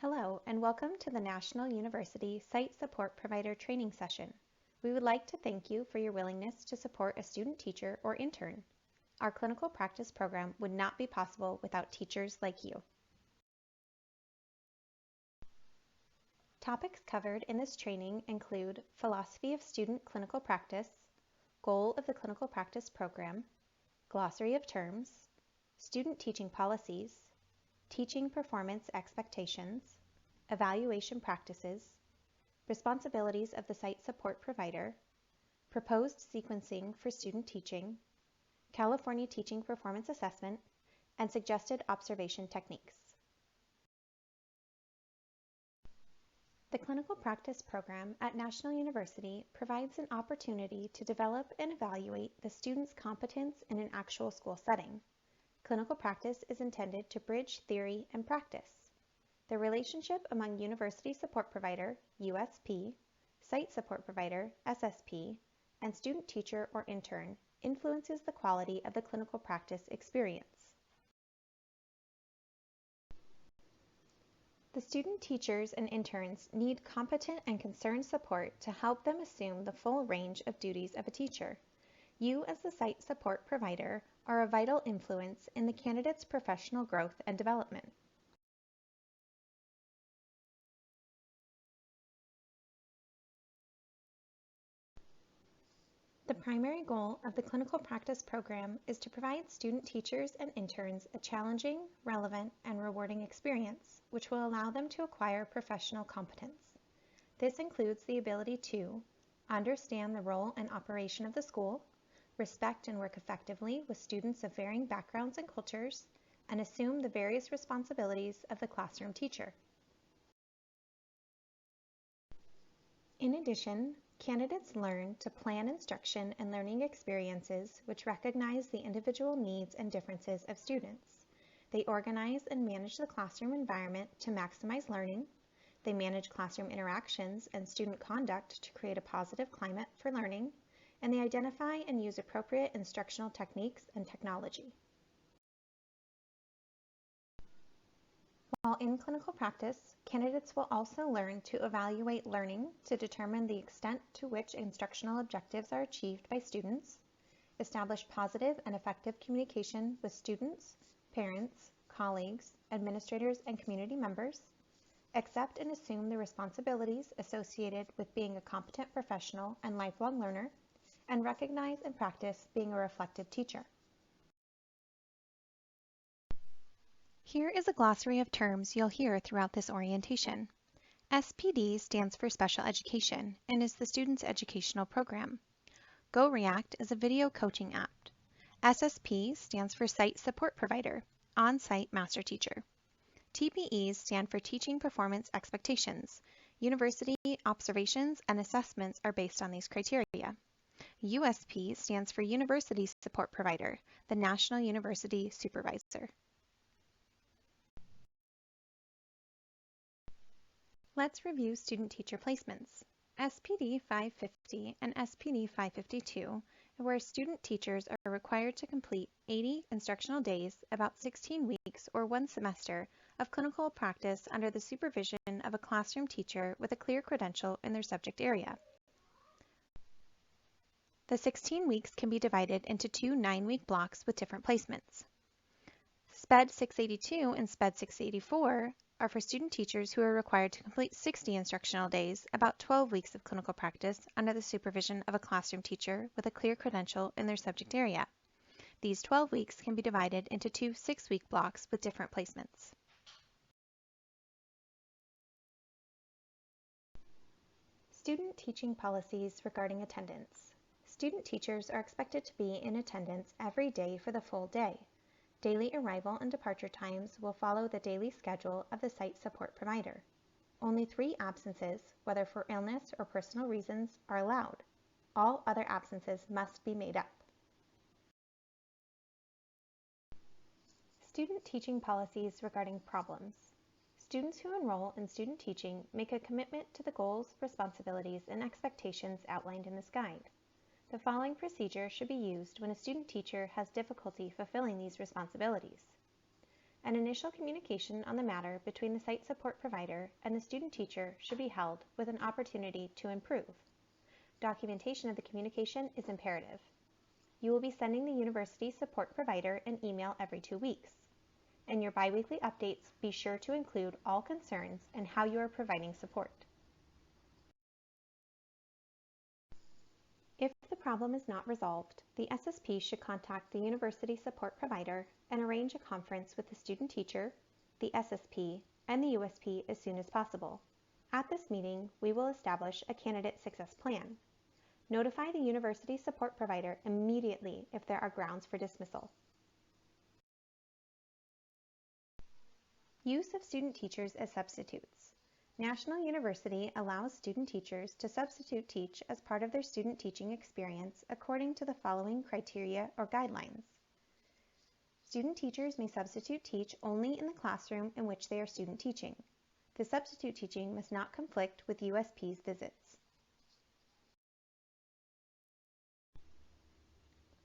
Hello, and welcome to the National University Site Support Provider Training Session. We would like to thank you for your willingness to support a student teacher or intern. Our clinical practice program would not be possible without teachers like you. Topics covered in this training include philosophy of student clinical practice, goal of the clinical practice program, glossary of terms, student teaching policies, teaching performance expectations, evaluation practices, responsibilities of the site support provider, proposed sequencing for student teaching, California Teaching Performance Assessment, and suggested observation techniques. The clinical practice program at National University provides an opportunity to develop and evaluate the student's competence in an actual school setting. Clinical practice is intended to bridge theory and practice. The relationship among University Support Provider, USP, Site Support Provider, SSP, and student teacher or intern influences the quality of the clinical practice experience. The student teachers and interns need competent and concerned support to help them assume the full range of duties of a teacher. You, as the site support provider, are a vital influence in the candidate's professional growth and development. The primary goal of the clinical practice program is to provide student teachers and interns a challenging, relevant, and rewarding experience, which will allow them to acquire professional competence. This includes the ability to understand the role and operation of the school, respect and work effectively with students of varying backgrounds and cultures, and assume the various responsibilities of the classroom teacher. In addition, candidates learn to plan instruction and learning experiences which recognize the individual needs and differences of students. They organize and manage the classroom environment to maximize learning. They manage classroom interactions and student conduct to create a positive climate for learning, and they identify and use appropriate instructional techniques and technology. While in clinical practice, candidates will also learn to evaluate learning to determine the extent to which instructional objectives are achieved by students, establish positive and effective communication with students, parents, colleagues, administrators, and community members, accept and assume the responsibilities associated with being a competent professional and lifelong learner, and recognize and practice being a reflective teacher. Here is a glossary of terms you'll hear throughout this orientation. SPD stands for Special Education and is the student's educational program. GoReact is a video coaching app. SSP stands for Site Support Provider, On-Site Master Teacher. TPEs stand for Teaching Performance Expectations. University observations and assessments are based on these criteria. USP stands for University Support Provider, the National University Supervisor. Let's review student-teacher placements. SPD 550 and SPD 552 are where student teachers are required to complete 80 instructional days, about 16 weeks or 1 semester, of clinical practice under the supervision of a classroom teacher with a clear credential in their subject area. The 16 weeks can be divided into 2 9-week blocks with different placements. SPED 682 and SPED 684 are for student teachers who are required to complete 60 instructional days, about 12 weeks of clinical practice, under the supervision of a classroom teacher with a clear credential in their subject area. These 12 weeks can be divided into 2 6-week blocks with different placements. Student teaching policies regarding attendance. Student teachers are expected to be in attendance every day for the full day. Daily arrival and departure times will follow the daily schedule of the site support provider. Only 3 absences, whether for illness or personal reasons, are allowed. All other absences must be made up. Student teaching policies regarding problems. Students who enroll in student teaching make a commitment to the goals, responsibilities, and expectations outlined in this guide. The following procedure should be used when a student teacher has difficulty fulfilling these responsibilities. An initial communication on the matter between the site support provider and the student teacher should be held with an opportunity to improve. Documentation of the communication is imperative. You will be sending the university support provider an email every 2 weeks. In your biweekly updates, be sure to include all concerns and how you are providing support. If the problem is not resolved, the SSP should contact the university support provider and arrange a conference with the student teacher, the SSP, and the USP as soon as possible. At this meeting, we will establish a candidate success plan. Notify the university support provider immediately if there are grounds for dismissal. Use of student teachers as substitutes. National University allows student teachers to substitute teach as part of their student teaching experience according to the following criteria or guidelines. Student teachers may substitute teach only in the classroom in which they are student teaching. The substitute teaching must not conflict with USP's visits.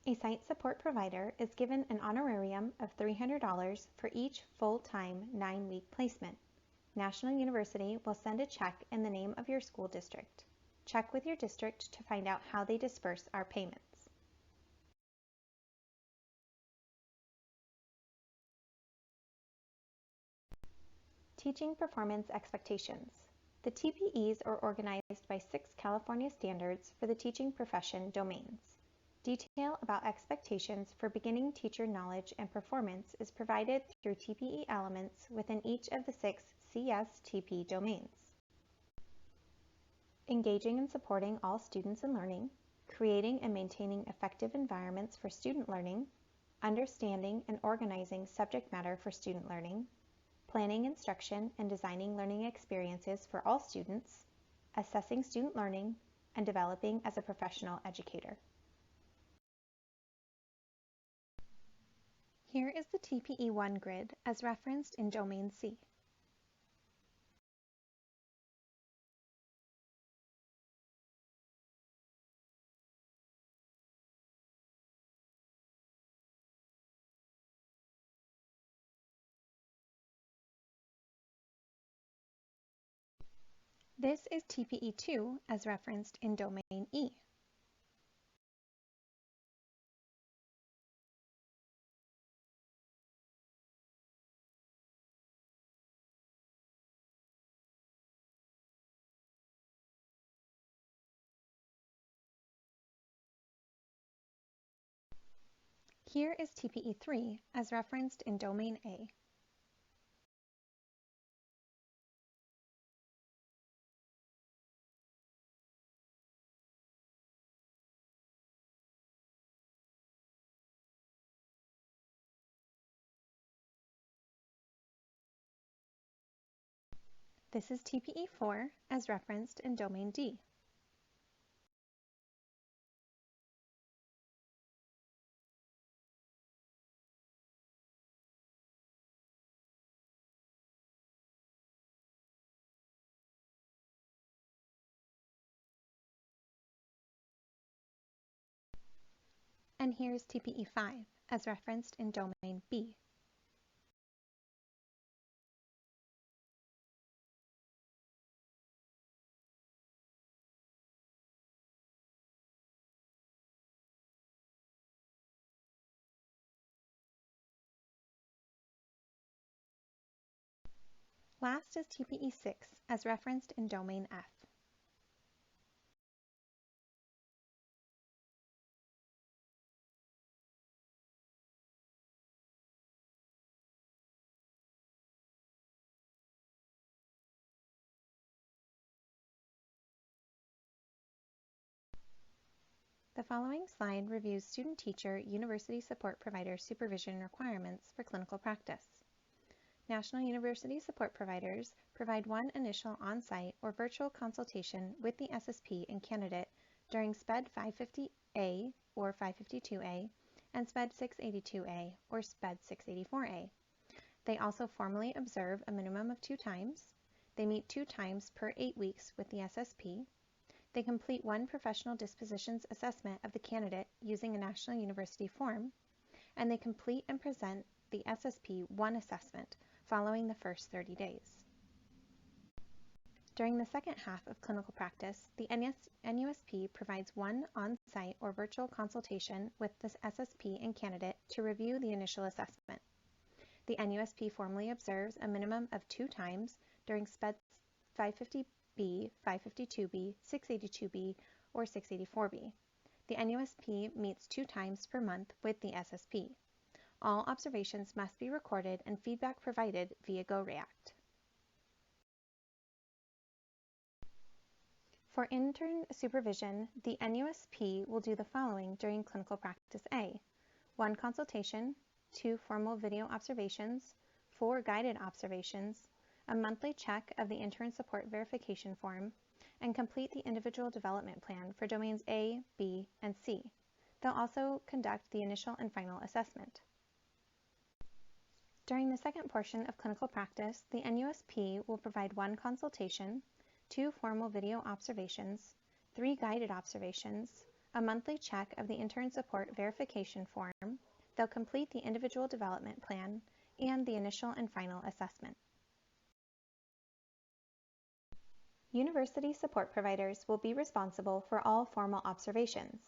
A site support provider is given an honorarium of $300 for each full-time 9-week placement. National University will send a check in the name of your school district. Check with your district to find out how they disperse our payments. Teaching performance expectations. The TPEs are organized by 6 California standards for the teaching profession domains. Detail about expectations for beginning teacher knowledge and performance is provided through TPE elements within each of the 6 CSTP domains. Engaging and supporting all students in learning, creating and maintaining effective environments for student learning, understanding and organizing subject matter for student learning, planning instruction and designing learning experiences for all students, assessing student learning, and developing as a professional educator. Here is the TPE1 grid as referenced in Domain C. This is TPE2 as referenced in Domain E. Here is TPE3 as referenced in Domain A. This is TPE4 as referenced in Domain D. And here's TPE5 as referenced in Domain B. Last is TPE6 as referenced in Domain F. The following slide reviews student-teacher university support provider supervision requirements for clinical practice. National University support providers provide one initial on-site or virtual consultation with the SSP and candidate during SPED 550A or 552A and SPED 682A or SPED 684A. They also formally observe a minimum of 2 times. They meet 2 times per 8 weeks with the SSP. They complete 1 professional dispositions assessment of the candidate using a National University form, and they complete and present the SSP one assessment following the first 30 days. During the second half of clinical practice, the NUSP provides one on-site or virtual consultation with the SSP and candidate to review the initial assessment. The NUSP formally observes a minimum of 2 times during SPEDS 550B, 552B, 682B, or 684B. The NUSP meets 2 times per month with the SSP. All observations must be recorded and feedback provided via GoReact. For intern supervision, the NUSP will do the following during clinical practice A: 1 consultation, 2 formal video observations, 4 guided observations, a monthly check of the intern support verification form, and complete the individual development plan for domains A, B, and C. They'll also conduct the initial and final assessment. During the second portion of clinical practice, the NUSP will provide 1 consultation, 2 formal video observations, 3 guided observations, a monthly check of the intern support verification form. They'll complete the individual development plan and the initial and final assessment. University support providers will be responsible for all formal observations.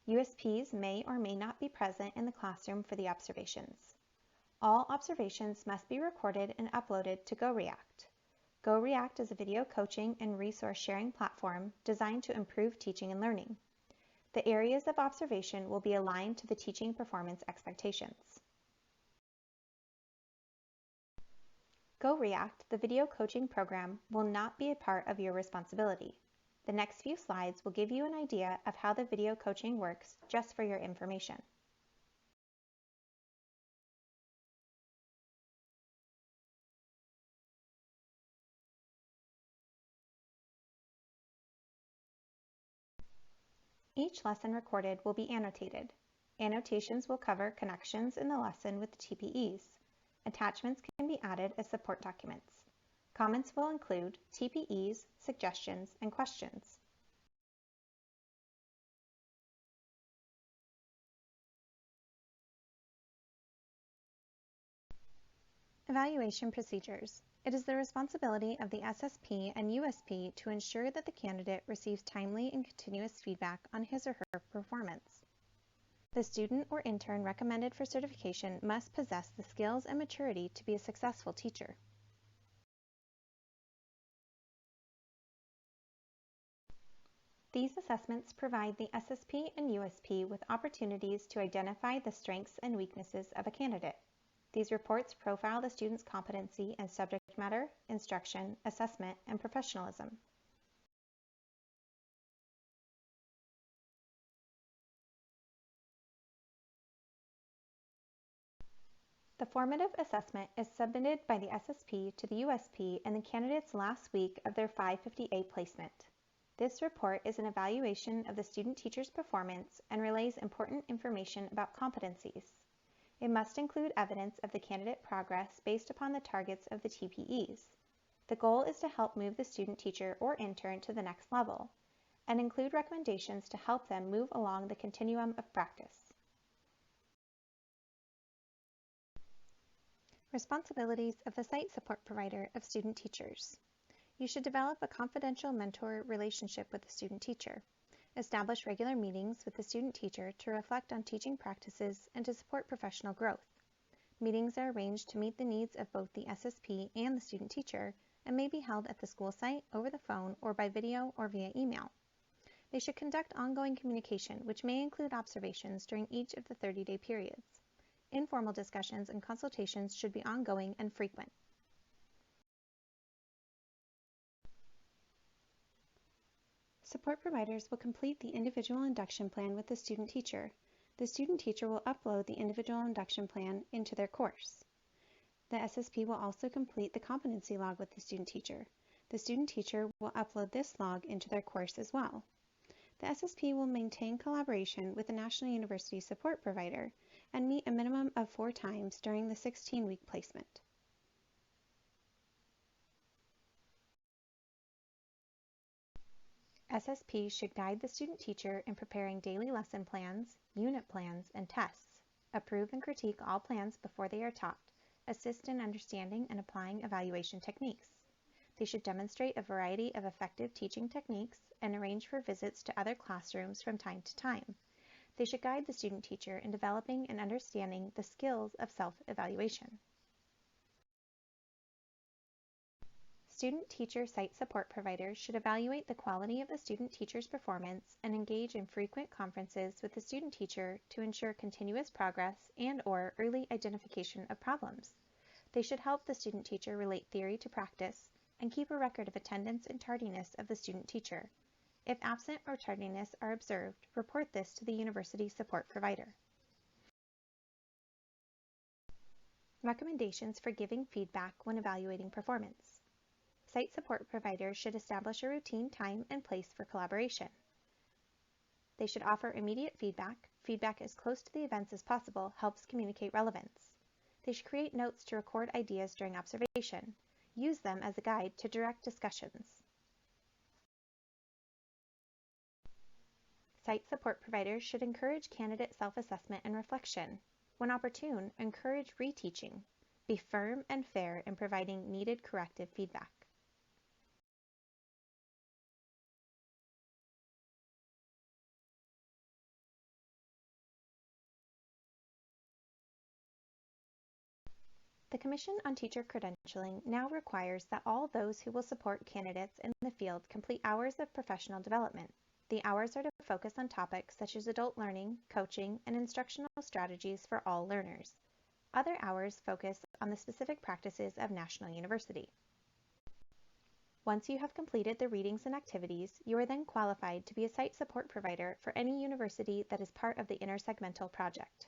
USPs may or may not be present in the classroom for the observations. All observations must be recorded and uploaded to GoReact. GoReact is a video coaching and resource sharing platform designed to improve teaching and learning. The areas of observation will be aligned to the teaching performance expectations. GoReact, the video coaching program, will not be a part of your responsibility. The next few slides will give you an idea of how the video coaching works, just for your information. Each lesson recorded will be annotated. Annotations will cover connections in the lesson with the TPEs. Attachments can be added as support documents. Comments will include TPEs, suggestions, and questions. Evaluation procedures. It is the responsibility of the SSP and USP to ensure that the candidate receives timely and continuous feedback on his or her performance. The student or intern recommended for certification must possess the skills and maturity to be a successful teacher. These assessments provide the SSP and USP with opportunities to identify the strengths and weaknesses of a candidate. These reports profile the student's competency in subject matter, instruction, assessment, and professionalism. The formative assessment is submitted by the SSP to the USP in the candidate's last week of their 550A placement. This report is an evaluation of the student-teacher's performance and relays important information about competencies. It must include evidence of the candidate progress based upon the targets of the TPEs. The goal is to help move the student-teacher or intern to the next level, and include recommendations to help them move along the continuum of practice. Responsibilities of the site support provider of student teachers. You should develop a confidential mentor relationship with the student teacher. Establish regular meetings with the student teacher to reflect on teaching practices and to support professional growth. Meetings are arranged to meet the needs of both the SSP and the student teacher and may be held at the school site, over the phone, or by video or via email. They should conduct ongoing communication, which may include observations during each of the 30-day periods. Informal discussions and consultations should be ongoing and frequent. Support providers will complete the individual induction plan with the student teacher. The student teacher will upload the individual induction plan into their course. The SSP will also complete the competency log with the student teacher. The student teacher will upload this log into their course as well. The SSP will maintain collaboration with the National University Support Provider and meet a minimum of 4 times during the 16-week placement. SSP should guide the student teacher in preparing daily lesson plans, unit plans, and tests. approve and critique all plans before they are taught, assist in understanding and applying evaluation techniques. They should demonstrate a variety of effective teaching techniques and arrange for visits to other classrooms from time to time. They should guide the student teacher in developing and understanding the skills of self-evaluation. Student teacher site support providers should evaluate the quality of the student teacher's performance and engage in frequent conferences with the student teacher to ensure continuous progress and/or early identification of problems. They should help the student teacher relate theory to practice and keep a record of attendance and tardiness of the student teacher. If absent or tardiness are observed, report this to the university support provider. Recommendations for giving feedback when evaluating performance. Site support providers should establish a routine time and place for collaboration. They should offer immediate feedback. Feedback as close to the events as possible helps communicate relevance. They should create notes to record ideas during observation. Use them as a guide to direct discussions. Site support providers should encourage candidate self-assessment and reflection. When opportune, encourage reteaching. Be firm and fair in providing needed corrective feedback. The Commission on Teacher Credentialing now requires that all those who will support candidates in the field complete hours of professional development. The hours are to focus on topics such as adult learning, coaching, and instructional strategies for all learners. Other hours focus on the specific practices of National University. Once you have completed the readings and activities, you are then qualified to be a site support provider for any university that is part of the Intersegmental Project.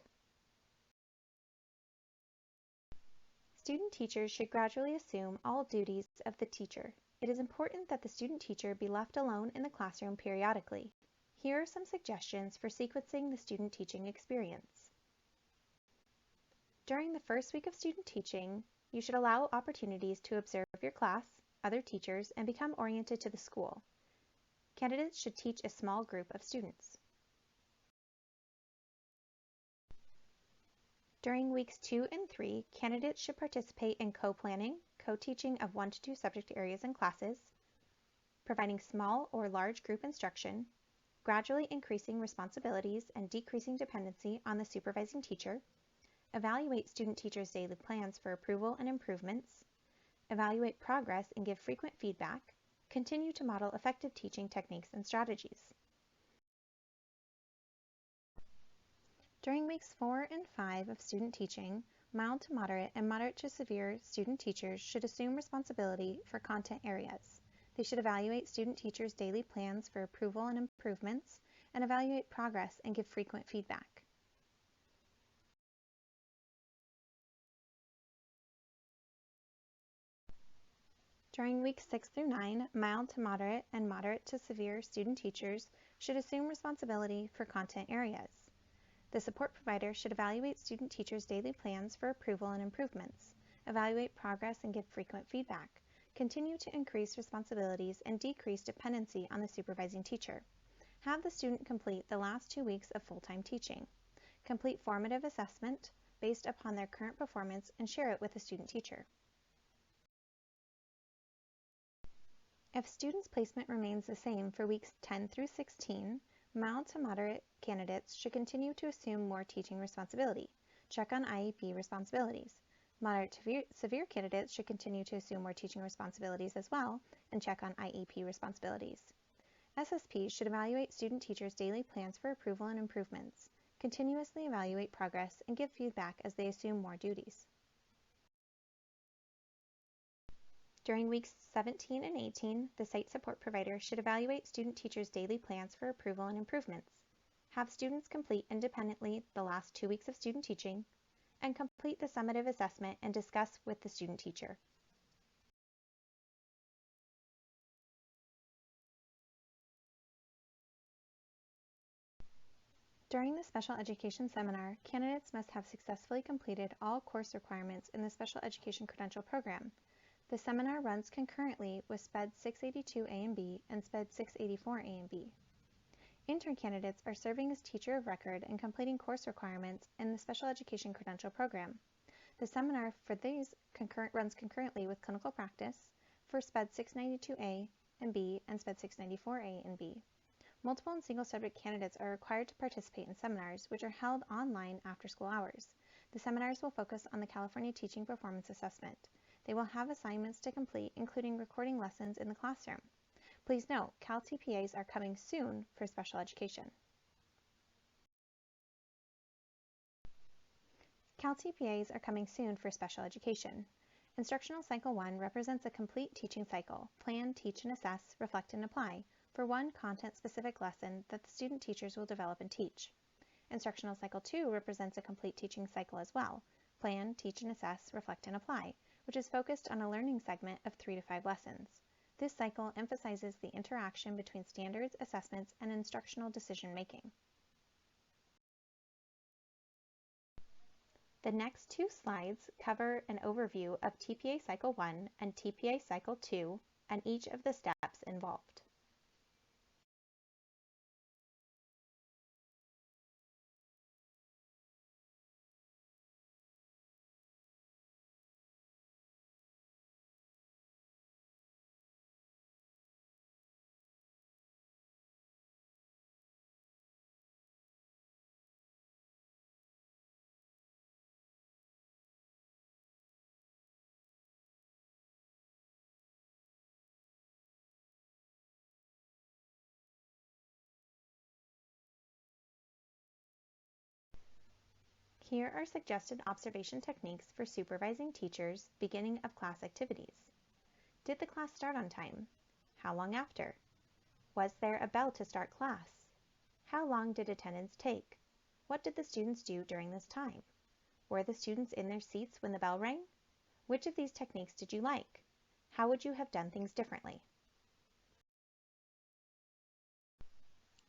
Student teachers should gradually assume all duties of the teacher. It is important that the student teacher be left alone in the classroom periodically. Here are some suggestions for sequencing the student teaching experience. During the first week of student teaching, you should allow opportunities to observe your class, other teachers, and become oriented to the school. Candidates should teach a small group of students. During weeks 2 and 3, candidates should participate in co-planning, co-teaching of 1 to 2 subject areas and classes, providing small or large group instruction, gradually increasing responsibilities and decreasing dependency on the supervising teacher, evaluate student teachers' daily plans for approval and improvements, evaluate progress and give frequent feedback, continue to model effective teaching techniques and strategies. During weeks 4 and 5 of student teaching, mild to moderate and moderate to severe student teachers should assume responsibility for content areas. They should evaluate student teachers' daily plans for approval and improvements, and evaluate progress and give frequent feedback. During weeks 6 through 9, mild to moderate and moderate to severe student teachers should assume responsibility for content areas. The support provider should evaluate student teachers' daily plans for approval and improvements, evaluate progress and give frequent feedback, continue to increase responsibilities and decrease dependency on the supervising teacher. Have the student complete the last 2 weeks of full-time teaching. Complete formative assessment based upon their current performance and share it with the student teacher. If students' placement remains the same for weeks 10 through 16, mild to moderate candidates should continue to assume more teaching responsibility. Check on IEP responsibilities. Moderate to severe candidates should continue to assume more teaching responsibilities as well and check on IEP responsibilities. SSP should evaluate student teachers' daily plans for approval and improvements, continuously evaluate progress, and give feedback as they assume more duties. During weeks 17 and 18, the site support provider should evaluate student teachers' daily plans for approval and improvements, have students complete independently the last 2 weeks of student teaching, and complete the summative assessment and discuss with the student teacher. During the special education seminar, candidates must have successfully completed all course requirements in the special education credential program. The seminar runs concurrently with SPED 682A and B and SPED 684A and B. Intern candidates are serving as teacher of record and completing course requirements in the Special Education Credential Program. The seminar for these runs concurrently with clinical practice for SPED 692A and B and SPED 694A and B. Multiple and single subject candidates are required to participate in seminars, which are held online after school hours. The seminars will focus on the California Teaching Performance Assessment. They will have assignments to complete, including recording lessons in the classroom. Please note, Cal TPAs are coming soon for special education. Cal TPAs are coming soon for special education. Instructional Cycle 1 represents a complete teaching cycle: plan, teach, and assess, reflect, and apply, for one content-specific lesson that the student teachers will develop and teach. Instructional Cycle 2 represents a complete teaching cycle as well: plan, teach, and assess, reflect, and apply, which is focused on a learning segment of 3 to 5 lessons. This cycle emphasizes the interaction between standards, assessments, and instructional decision-making. The next 2 slides cover an overview of TPA Cycle 1 and TPA Cycle 2 and each of the steps involved. Here are suggested observation techniques for supervising teachers beginning of class activities. Did the class start on time? How long after? Was there a bell to start class? How long did attendance take? What did the students do during this time? Were the students in their seats when the bell rang? Which of these techniques did you like? How would you have done things differently?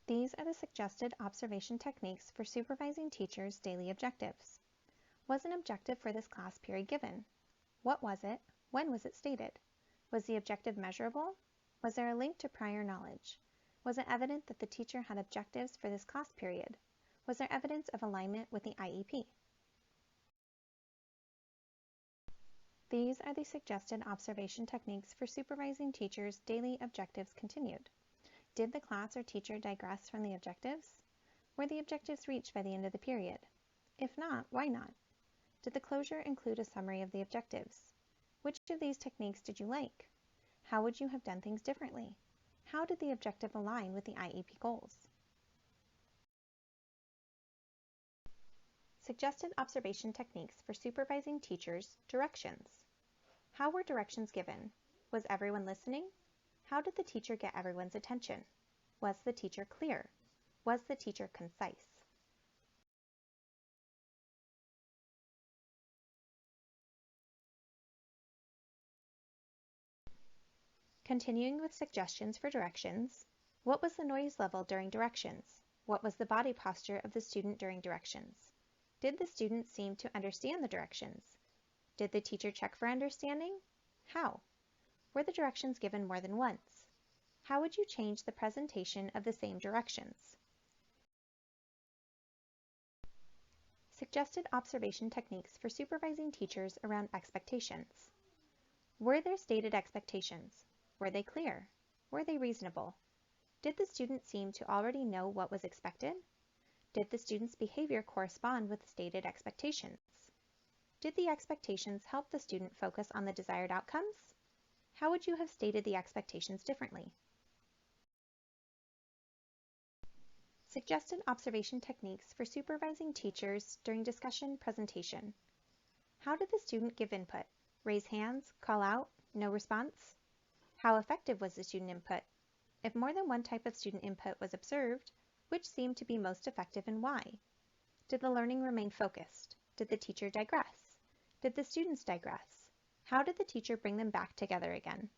These are the suggested observation techniques for supervising teachers' daily objectives. Was an objective for this class period given? What was it? When was it stated? Was the objective measurable? Was there a link to prior knowledge? Was it evident that the teacher had objectives for this class period? Was there evidence of alignment with the IEP? These are the suggested observation techniques for supervising teachers' daily objectives continued. Did the class or teacher digress from the objectives? Were the objectives reached by the end of the period? If not, why not? Did the closure include a summary of the objectives? Which of these techniques did you like? How would you have done things differently? How did the objective align with the IEP goals? Suggested observation techniques for supervising teachers' directions. How were directions given? Was everyone listening? How did the teacher get everyone's attention? Was the teacher clear? Was the teacher concise? Continuing with suggestions for directions, what was the noise level during directions? What was the body posture of the student during directions? Did the student seem to understand the directions? Did the teacher check for understanding? How? Were the directions given more than once? How would you change the presentation of the same directions? Suggested observation techniques for supervising teachers around expectations. Were there stated expectations? Were they clear? Were they reasonable? Did the student seem to already know what was expected? Did the student's behavior correspond with stated expectations? Did the expectations help the student focus on the desired outcomes? How would you have stated the expectations differently? Suggested observation techniques for supervising teachers during discussion presentation. How did the student give input? Raise hands, call out, no response? How effective was the student input? If more than one type of student input was observed, which seemed to be most effective and why? Did the learning remain focused? Did the teacher digress? Did the students digress? How did the teacher bring them back together again?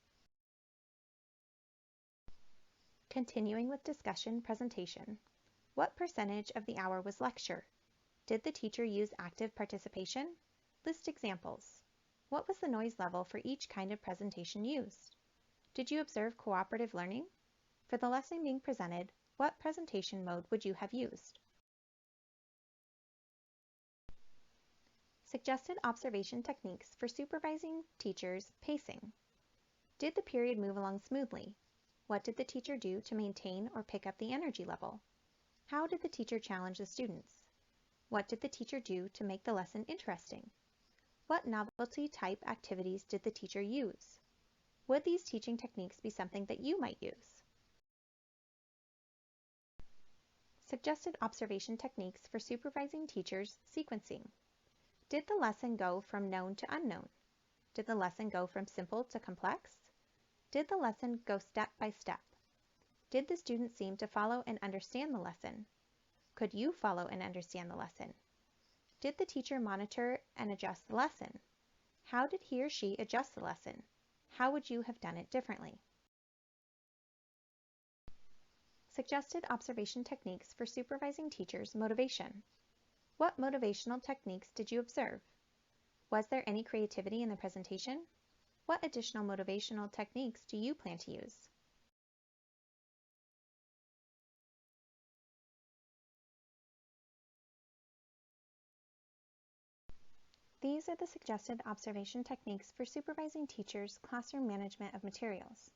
Continuing with discussion presentation. What percentage of the hour was lecture? Did the teacher use active participation? List examples. What was the noise level for each kind of presentation used? Did you observe cooperative learning? For the lesson being presented, What presentation mode would you have used? Suggested observation techniques for supervising teachers' pacing. Did the period move along smoothly? What did the teacher do to maintain or pick up the energy level? How did the teacher challenge the students? What did the teacher do to make the lesson interesting? What novelty type activities did the teacher use? Would these teaching techniques be something that you might use? Suggested observation techniques for supervising teachers' sequencing. Did the lesson go from known to unknown? Did the lesson go from simple to complex? Did the lesson go step by step? Did the student seem to follow and understand the lesson? Could you follow and understand the lesson? Did the teacher monitor and adjust the lesson? How did he or she adjust the lesson? How would you have done it differently? Suggested observation techniques for supervising teachers' motivation. What motivational techniques did you observe? Was there any creativity in the presentation? What additional motivational techniques do you plan to use? These are the suggested observation techniques for supervising teachers' classroom management of materials.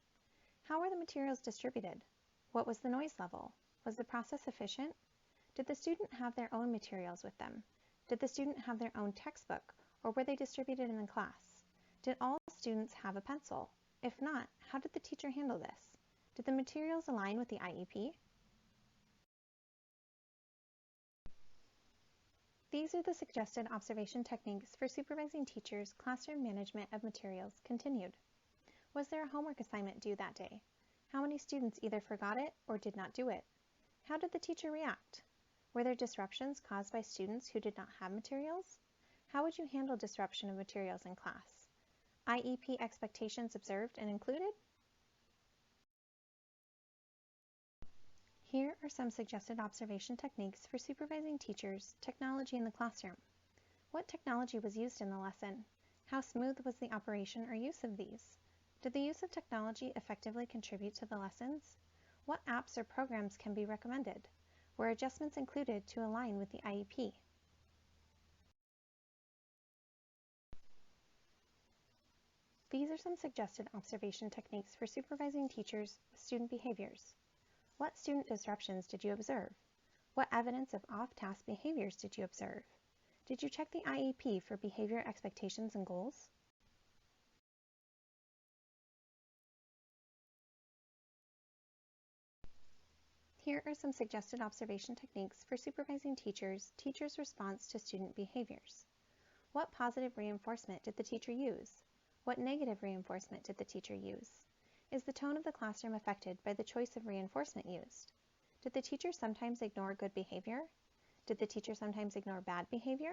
How were the materials distributed? What was the noise level? Was the process efficient? Did the student have their own materials with them? Did the student have their own textbook, or were they distributed in the class? Did all students have a pencil? If not, how did the teacher handle this? Did the materials align with the IEP? These are the suggested observation techniques for supervising teachers' classroom management of materials continued. Was there a homework assignment due that day? How many students either forgot it or did not do it? How did the teacher react? Were there disruptions caused by students who did not have materials? How would you handle disruption of materials in class? IEP expectations observed and included? Here are some suggested observation techniques for supervising teachers' technology in the classroom. What technology was used in the lesson? How smooth was the operation or use of these? Did the use of technology effectively contribute to the lessons? What apps or programs can be recommended? Were adjustments included to align with the IEP? These are some suggested observation techniques for supervising teachers with student behaviors. What student disruptions did you observe? What evidence of off-task behaviors did you observe? Did you check the IEP for behavior expectations and goals? Here are some suggested observation techniques for supervising teachers' response to student behaviors. What positive reinforcement did the teacher use? What negative reinforcement did the teacher use? Is the tone of the classroom affected by the choice of reinforcement used? Did the teacher sometimes ignore good behavior? Did the teacher sometimes ignore bad behavior?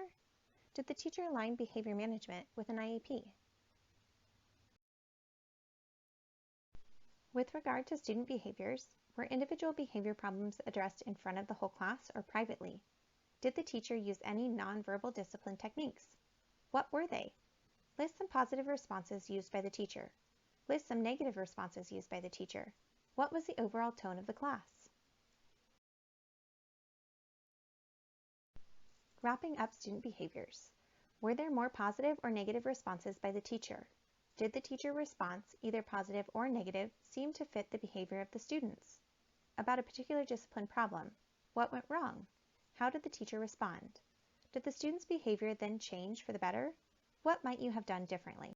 Did the teacher align behavior management with an IEP? With regard to student behaviors, were individual behavior problems addressed in front of the whole class or privately? Did the teacher use any nonverbal discipline techniques? What were they? List some positive responses used by the teacher. List some negative responses used by the teacher. What was the overall tone of the class? Wrapping up student behaviors. Were there more positive or negative responses by the teacher? Did the teacher response, either positive or negative, seem to fit the behavior of the students? About a particular discipline problem, what went wrong? How did the teacher respond? Did the student's behavior then change for the better? What might you have done differently?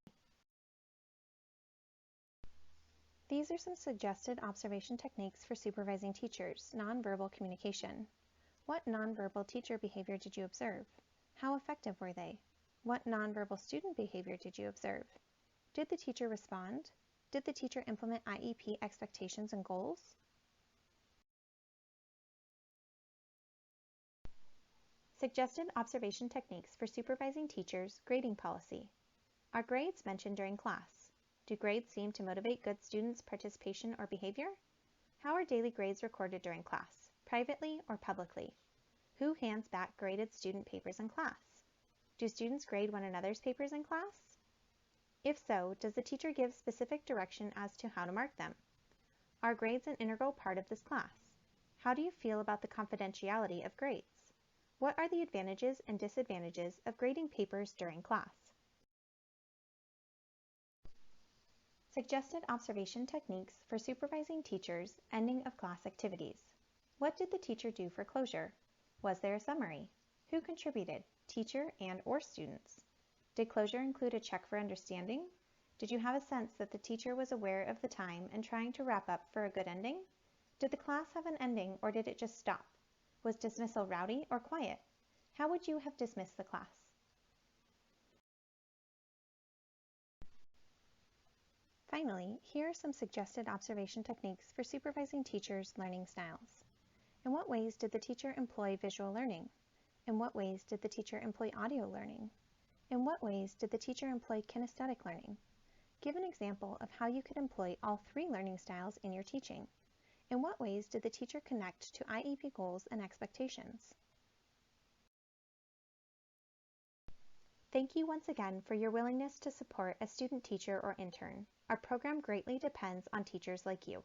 These are some suggested observation techniques for supervising teachers' nonverbal communication. What nonverbal teacher behavior did you observe? How effective were they? What nonverbal student behavior did you observe? Did the teacher respond? Did the teacher implement IEP expectations and goals? Suggested observation techniques for supervising teachers' grading policy. Are grades mentioned during class? Do grades seem to motivate good students' participation or behavior? How are daily grades recorded during class, privately or publicly? Who hands back graded student papers in class? Do students grade one another's papers in class? If so, does the teacher give specific direction as to how to mark them? Are grades an integral part of this class? How do you feel about the confidentiality of grades? What are the advantages and disadvantages of grading papers during class? Suggested observation techniques for supervising teachers' ending of class activities. What did the teacher do for closure? Was there a summary? Who contributed, teacher and/or students? Did closure include a check for understanding? Did you have a sense that the teacher was aware of the time and trying to wrap up for a good ending? Did the class have an ending or did it just stop? Was dismissal rowdy or quiet? How would you have dismissed the class? Finally, here are some suggested observation techniques for supervising teachers' learning styles. In what ways did the teacher employ visual learning? In what ways did the teacher employ audio learning? In what ways did the teacher employ kinesthetic learning? Give an example of how you could employ all three learning styles in your teaching. In what ways did the teacher connect to IEP goals and expectations? Thank you once again for your willingness to support a student teacher or intern. Our program greatly depends on teachers like you.